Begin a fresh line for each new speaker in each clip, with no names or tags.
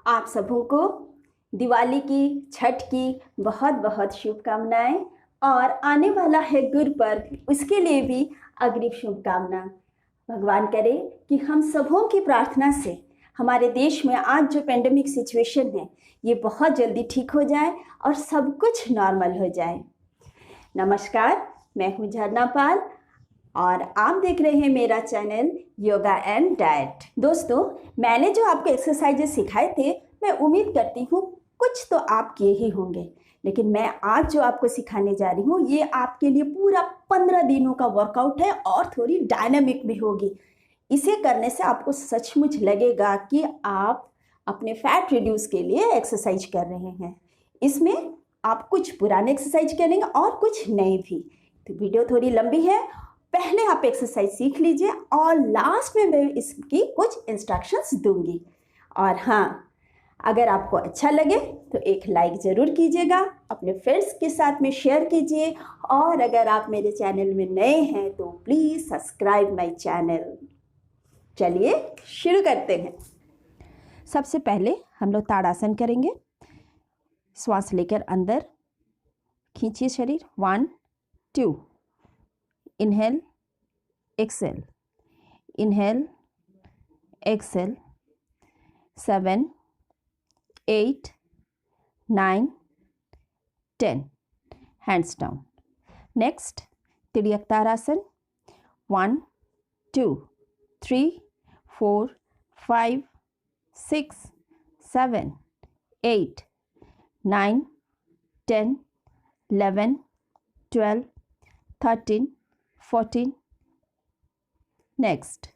आप सबों को दिवाली की, छठ की बहुत बहुत शुभकामनाएं और आने वाला है गुरुपर्व, उसके लिए भी अग्रिम शुभकामना। भगवान करे कि हम सबों की प्रार्थना से हमारे देश में आज जो पेंडेमिक सिचुएशन है ये बहुत जल्दी ठीक हो जाए और सब कुछ नॉर्मल हो जाए। नमस्कार, मैं हूँ झरना पाल और आप देख रहे हैं मेरा चैनल योगा एंड डाइट। दोस्तों, मैंने जो आपको एक्सरसाइजेस सिखाए थे, मैं उम्मीद करती हूँ कुछ तो आप किए ही होंगे, लेकिन मैं आज जो आपको सिखाने जा रही हूँ ये आपके लिए पूरा 15 दिनों का वर्कआउट है और थोड़ी डायनामिक भी होगी। इसे करने से आपको सचमुच लगेगा कि आप अपने फैट रिड्यूस के लिए एक्सरसाइज कर रहे हैं। इसमें आप कुछ पुराने एक्सरसाइज करेंगे और कुछ नए भी। तो वीडियो थोड़ी लंबी है, पहले आप एक्सरसाइज सीख लीजिए और लास्ट में मैं इसकी कुछ इंस्ट्रक्शंस दूंगी। और हाँ, अगर आपको अच्छा लगे तो एक लाइक ज़रूर कीजिएगा, अपने फ्रेंड्स के साथ में शेयर कीजिए और अगर आप मेरे चैनल में नए हैं तो प्लीज़ सब्सक्राइब माय चैनल। चलिए शुरू करते हैं। सबसे पहले हम लोग ताड़ासन करेंगे। श्वास लेकर अंदर खींचिए शरीर। 1 2 inhale exhale, inhale exhale. 7 8 9 10 hands down. Next, Tiryak Tarasana. 1 2 3 4 5 6 7 8 9 10 11 12 13 14. Next,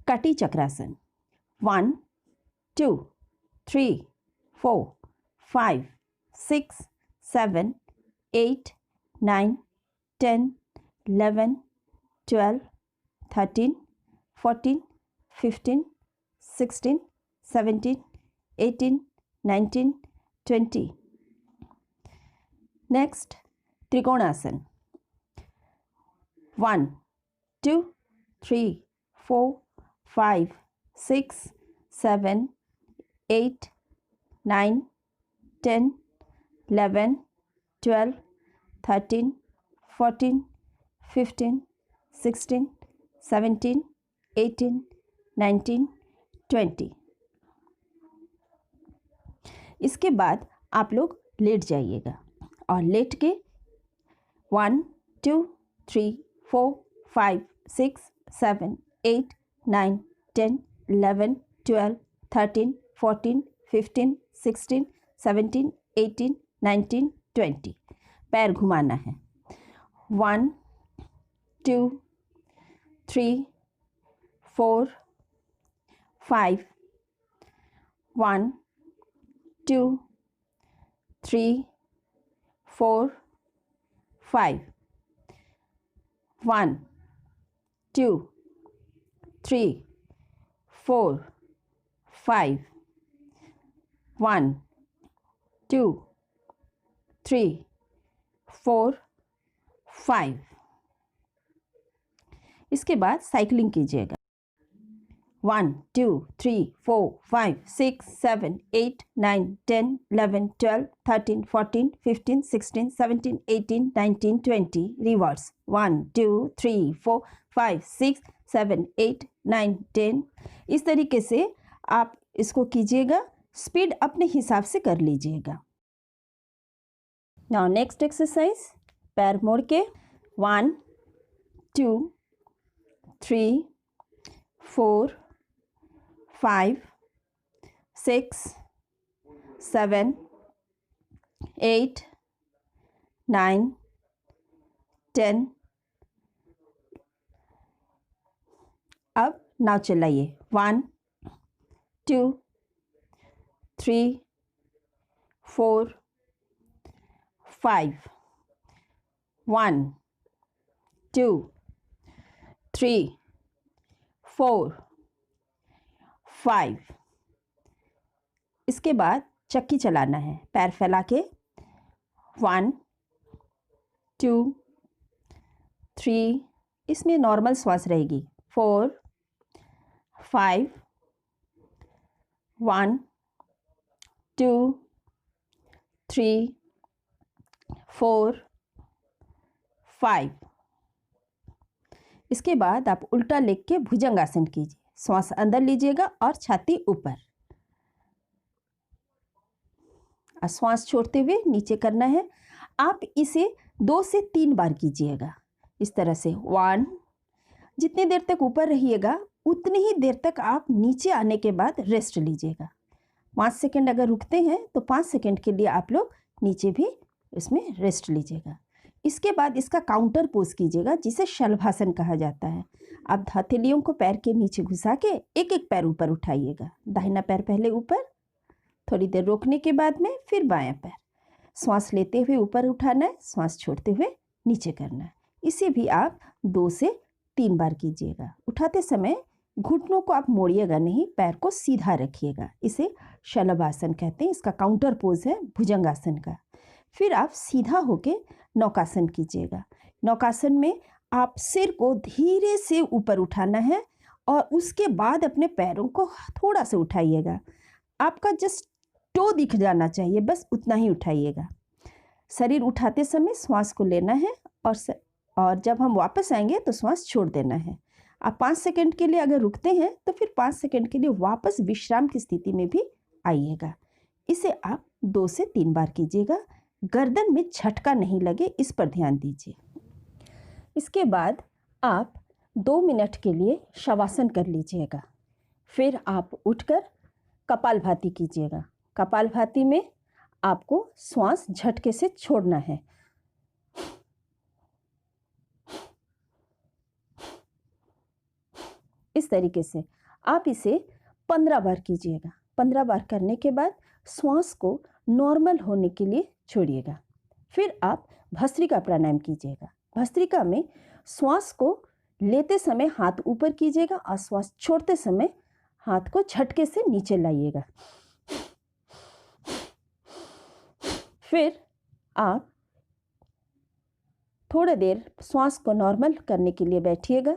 Kati Chakrasana. 1 2 3 4 5 6 7 8 9 10 11 12 13 14 15 16 17 18 19 20. Next, Trikonasana. 1 2 3 4 5 6 7 8 9 10 11 12 13 14 15 16 17 18 19 20. इसके बाद आप लोग लेट जाइएगा और लेट के 1 2 3 4 5 6 7 8 9 10 11 12 13 14 15 16 17 18 19 20. पैर घुमाना है। 1 2 3 4 5 1 2 3 4 5 1 2 3 4 5 1 2 3 4 5. इसके बाद साइकिलिंग कीजिएगा। 1 2 3 4 5 6 7 8 9 10 11 12 13 14 15 16 17 18 19 20. रिवर्स 1 2 3 4 5 6 7 8 9 10. इस तरीके से आप इसको कीजिएगा। स्पीड अपने हिसाब से कर लीजिएगा। नाउ नेक्स्ट एक्सरसाइज, पैर मोड़ के 1 2 3 4 5 6 7 8 9 10. अब नाव चलाइए। 1 2 3 4 5 1 2 3 4 5. इसके बाद चक्की चलाना है, पैर फैला के 1 2 3. इसमें नॉर्मल श्वास रहेगी। 4 5 1 2 3 4 5। इसके बाद आप उल्टा लेग के भुजंगासन कीजिए। श्वास अंदर लीजिएगा और छाती ऊपर, और श्वास छोड़ते हुए नीचे करना है। आप इसे 2 से 3 बार कीजिएगा इस तरह से। 1, जितनी देर तक ऊपर रहिएगा उतनी ही देर तक आप नीचे आने के बाद रेस्ट लीजिएगा। 5 सेकंड अगर रुकते हैं तो 5 सेकंड के लिए आप लोग नीचे भी इसमें रेस्ट लीजिएगा। इसके बाद इसका काउंटर पोज कीजिएगा जिसे शलभासन कहा जाता है। आप हथेलियों को पैर के नीचे घुसा के एक एक पैर ऊपर उठाइएगा। दाहिना पैर पहले ऊपर, थोड़ी देर रोकने के बाद में फिर बायां पैर। श्वास लेते हुए ऊपर उठाना है, श्वास छोड़ते हुए नीचे करना है। इसे भी आप 2 से 3 बार कीजिएगा। उठाते समय घुटनों को आप मोड़िएगा नहीं, पैर को सीधा रखिएगा। इसे शलभासन कहते हैं। इसका काउंटर पोज है भुजंगासन का। फिर आप सीधा होके नौकासन कीजिएगा। नौकासन में आप सिर को धीरे से ऊपर उठाना है और उसके बाद अपने पैरों को थोड़ा सा उठाइएगा। आपका जस्ट टो दिख जाना चाहिए, बस उतना ही उठाइएगा। शरीर उठाते समय श्वास को लेना है और जब हम वापस आएंगे तो श्वास छोड़ देना है। आप 5 सेकंड के लिए अगर रुकते हैं तो फिर 5 सेकंड के लिए वापस विश्राम की स्थिति में भी आइएगा। इसे आप 2 से 3 बार कीजिएगा। गर्दन में झटका नहीं लगे, इस पर ध्यान दीजिए। इसके बाद आप 2 मिनट के लिए शवासन कर लीजिएगा। फिर आप उठकर कपालभाति कीजिएगा। कपालभाति में आपको श्वास झटके से छोड़ना है। इस तरीके से आप इसे 15 बार कीजिएगा। 15 बार करने के बाद श्वास को नॉर्मल होने के लिए छोड़िएगा। फिर आप भस्त्रिका प्राणायाम कीजिएगा। भस्त्रिका में श्वास को लेते समय हाथ ऊपर कीजिएगा और श्वास छोड़ते समय हाथ को झटके से नीचे लाइएगा। फिर आप थोड़ी देर श्वास को नॉर्मल करने के लिए बैठिएगा।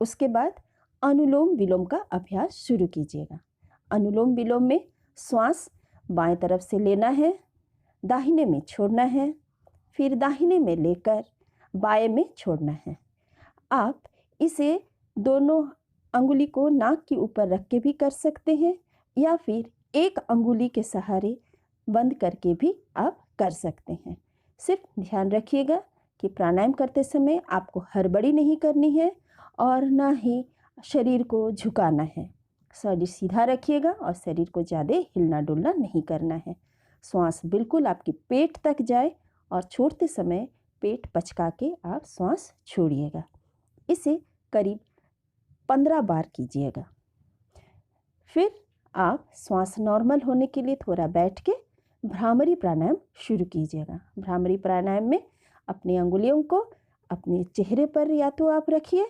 उसके बाद अनुलोम विलोम का अभ्यास शुरू कीजिएगा। अनुलोम विलोम में श्वास बाएं तरफ से लेना है, दाहिने में छोड़ना है, फिर दाहिने में लेकर बाएं में छोड़ना है। आप इसे दोनों अंगुली को नाक के ऊपर रख के भी कर सकते हैं या फिर एक अंगुली के सहारे बंद करके भी आप कर सकते हैं। सिर्फ ध्यान रखिएगा कि प्राणायाम करते समय आपको हड़बड़ी नहीं करनी है और ना ही शरीर को झुकाना है। शरीर सीधा रखिएगा और शरीर को ज़्यादा हिलना डुलना नहीं करना है। श्वास बिल्कुल आपके पेट तक जाए और छोड़ते समय पेट पचका के आप श्वास छोड़िएगा। इसे करीब 15 बार कीजिएगा। फिर आप श्वास नॉर्मल होने के लिए थोड़ा बैठ के भ्रामरी प्राणायाम शुरू कीजिएगा। भ्रामरी प्राणायाम में अपनी अंगुलियों को अपने चेहरे पर या तो आप रखिए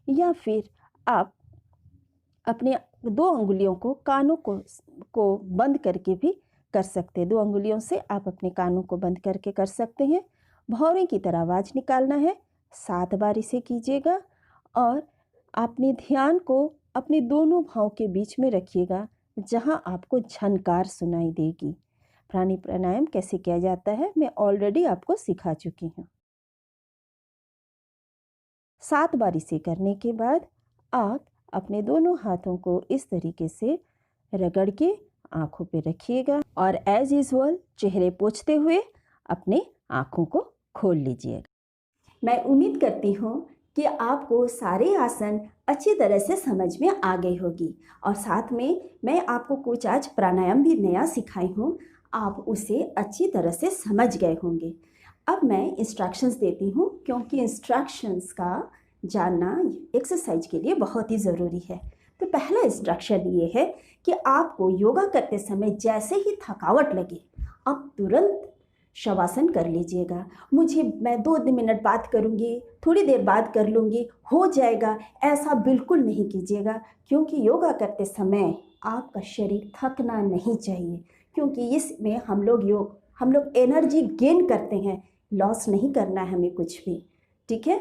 या फिर आप अपने 2 अंगुलियों को कानों को बंद करके भी कर सकते हैं। 2 अंगुलियों से आप अपने कानों को बंद करके कर सकते हैं। भौरे की तरह आवाज़ निकालना है। 7 बार इसे कीजिएगा और अपने ध्यान को अपने दोनों भावों के बीच में रखिएगा जहां आपको झनकार सुनाई देगी। प्राणायाम कैसे किया जाता है मैं ऑलरेडी आपको सिखा चुकी हूँ। 7 बार इसे करने के बाद आप अपने दोनों हाथों को इस तरीके से रगड़ के आँखों पे रखिएगा और एज यूजुअल चेहरे पोंछते हुए अपने आँखों को खोल लीजिएगा। मैं उम्मीद करती हूँ कि आपको सारे आसन अच्छी तरह से समझ में आ गई होगी और साथ में मैं आपको कुछ आज प्राणायाम भी नया सिखाई हूँ, आप उसे अच्छी तरह से समझ गए होंगे। अब मैं इंस्ट्रक्शंस देती हूँ क्योंकि इंस्ट्रक्शंस का जानना एक्सरसाइज के लिए बहुत ही ज़रूरी है। तो पहला इंस्ट्रक्शन ये है कि आपको योगा करते समय जैसे ही थकावट लगे आप तुरंत शवासन कर लीजिएगा। मैं 2 मिनट बाद करूँगी, थोड़ी देर बाद कर लूँगी, हो जाएगा, ऐसा बिल्कुल नहीं कीजिएगा क्योंकि योगा करते समय आपका शरीर थकना नहीं चाहिए क्योंकि इसमें हम लोग एनर्जी गेन करते हैं, लॉस नहीं करना है हमें कुछ भी। ठीक है।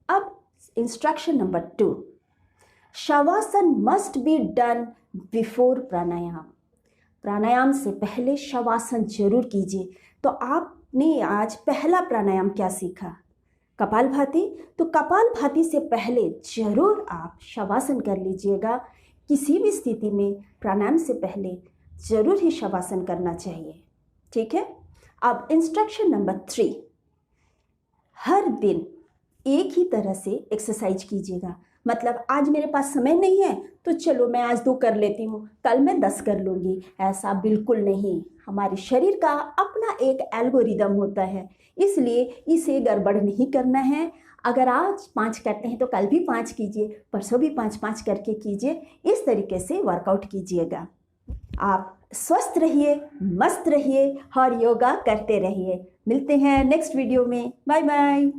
अब instruction number 2, shavasana must be done before pranayama. Pranayama से पहले शवासन जरूर कीजिए। तो आपने आज पहला प्राणायाम क्या सीखा? कपालभाति। तो कपालभाति से पहले जरूर आप शवासन कर लीजिएगा। किसी भी स्थिति में प्राणायाम से पहले जरूर ही शवासन करना चाहिए। ठीक है। अब इंस्ट्रक्शन नंबर 3, हर दिन एक ही तरह से एक्सरसाइज कीजिएगा। मतलब आज मेरे पास समय नहीं है तो चलो मैं आज 2 कर लेती हूँ, कल मैं 10 कर लूँगी, ऐसा बिल्कुल नहीं। हमारे शरीर का अपना एक एल्गोरिदम होता है, इसलिए इसे गड़बड़ नहीं करना है। अगर आज 5 करते हैं तो कल भी 5 कीजिए, परसों भी 5-5 करके कीजिए। इस तरीके से वर्कआउट कीजिएगा। आप स्वस्थ रहिए, मस्त रहिए और योगा करते रहिए। मिलते हैं नेक्स्ट वीडियो में। Bye bye.